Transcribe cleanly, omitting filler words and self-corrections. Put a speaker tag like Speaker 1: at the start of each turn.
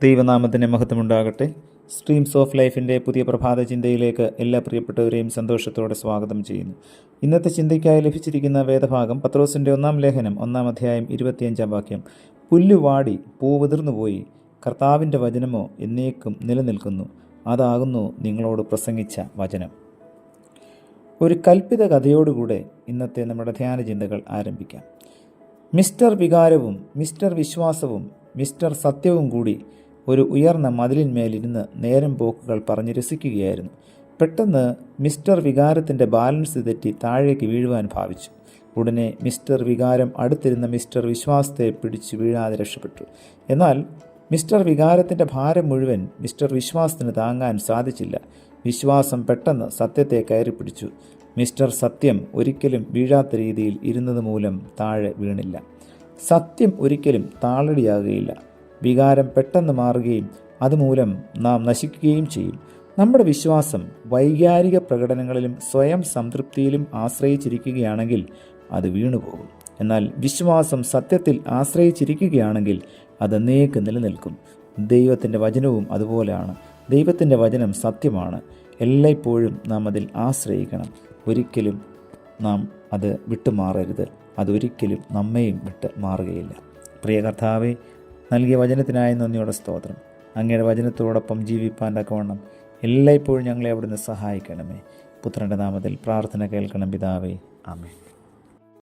Speaker 1: ദൈവനാമത്തിൻ്റെ മഹത്വമുണ്ടാകട്ടെ. Streams of ലൈഫിൻ്റെ പുതിയ പ്രഭാത ചിന്തയിലേക്ക് എല്ലാ പ്രിയപ്പെട്ടവരെയും സന്തോഷത്തോടെ സ്വാഗതം ചെയ്യുന്നു. ഇന്നത്തെ ചിന്തയ്ക്കായി ലഭിച്ചിരിക്കുന്ന വേദഭാഗം പത്രോസിൻ്റെ 1-ാം ലേഖനം 1-ാം അധ്യായം 25-ാം വാക്യം. പുല്ലുവാടി പൂവുതിർന്നുപോയി, കർത്താവിൻ്റെ വചനമോ എന്നേക്കും നിലനിൽക്കുന്നു. അതാകുന്നു നിങ്ങളോട് പ്രസംഗിച്ച വചനം. ഒരു കൽപ്പിത കഥയോടുകൂടെ ഇന്നത്തെ നമ്മുടെ ധ്യാന ചിന്തകൾ ആരംഭിക്കാം. മിസ്റ്റർ വികാരവും മിസ്റ്റർ വിശ്വാസവും മിസ്റ്റർ സത്യവും കൂടി ഒരു ഉയർന്ന മതിലിന്മേലിരുന്ന് നേരം പോക്കുകൾ പറഞ്ഞ് രസിക്കുകയായിരുന്നു. പെട്ടെന്ന് മിസ്റ്റർ വികാരത്തിൻ്റെ ബാലൻസ് തെറ്റി താഴേക്ക് വീഴുവാൻ ഭാവിച്ചു. ഉടനെ മിസ്റ്റർ വികാരം അടുത്തിരുന്ന മിസ്റ്റർ വിശ്വാസത്തെ പിടിച്ചു വീഴാതെ രക്ഷപ്പെട്ടു. എന്നാൽ മിസ്റ്റർ വികാരത്തിൻ്റെ ഭാരം മുഴുവൻ മിസ്റ്റർ വിശ്വാസത്തിന് താങ്ങാൻ സാധിച്ചില്ല. വിശ്വാസം പെട്ടെന്ന് സത്യത്തെ കയറിപ്പിടിച്ചു. മിസ്റ്റർ സത്യം ഒരിക്കലും വീഴാത്ത രീതിയിൽ ഇരുന്നത് മൂലം താഴെ വീണില്ല. സത്യം ഒരിക്കലും താളടിയാകുകയില്ല. വികാരം പെട്ടെന്ന് മാറുകയും അതുമൂലം നാം നശിക്കുകയും ചെയ്യും. നമ്മുടെ വിശ്വാസം വൈകാരിക പ്രകടനങ്ങളിലും സ്വയം സംതൃപ്തിയിലും ആശ്രയിച്ചിരിക്കുകയാണെങ്കിൽ അത് വീണുപോകും. എന്നാൽ വിശ്വാസം സത്യത്തിൽ ആശ്രയിച്ചിരിക്കുകയാണെങ്കിൽ അത് എന്നേക്ക് നിലനിൽക്കും. ദൈവത്തിൻ്റെ വചനവും അതുപോലെയാണ്. ദൈവത്തിൻ്റെ വചനം സത്യമാണ്. എല്ലായ്പ്പോഴും നാം അതിൽ ആശ്രയിക്കണം. ഒരിക്കലും നാം അത് വിട്ടുമാറരുത്. അതൊരിക്കലും നമ്മയും വിട്ട് മാറുകയില്ല. പ്രിയ കർത്താവേ, നൽകിയ വചനത്തിനായി നന്ദിയോടെ സ്തോത്രം. അങ്ങയുടെ വചനത്തോടൊപ്പം ജീവിപ്പാൻ തക്കവണ്ണം എല്ലായ്പ്പോഴും ഞങ്ങളെ അവിടുന്ന് സഹായിക്കണമേ. പുത്രൻ്റെ നാമത്തിൽ പ്രാർത്ഥന കേൾക്കണം പിതാവേ. ആമേൻ.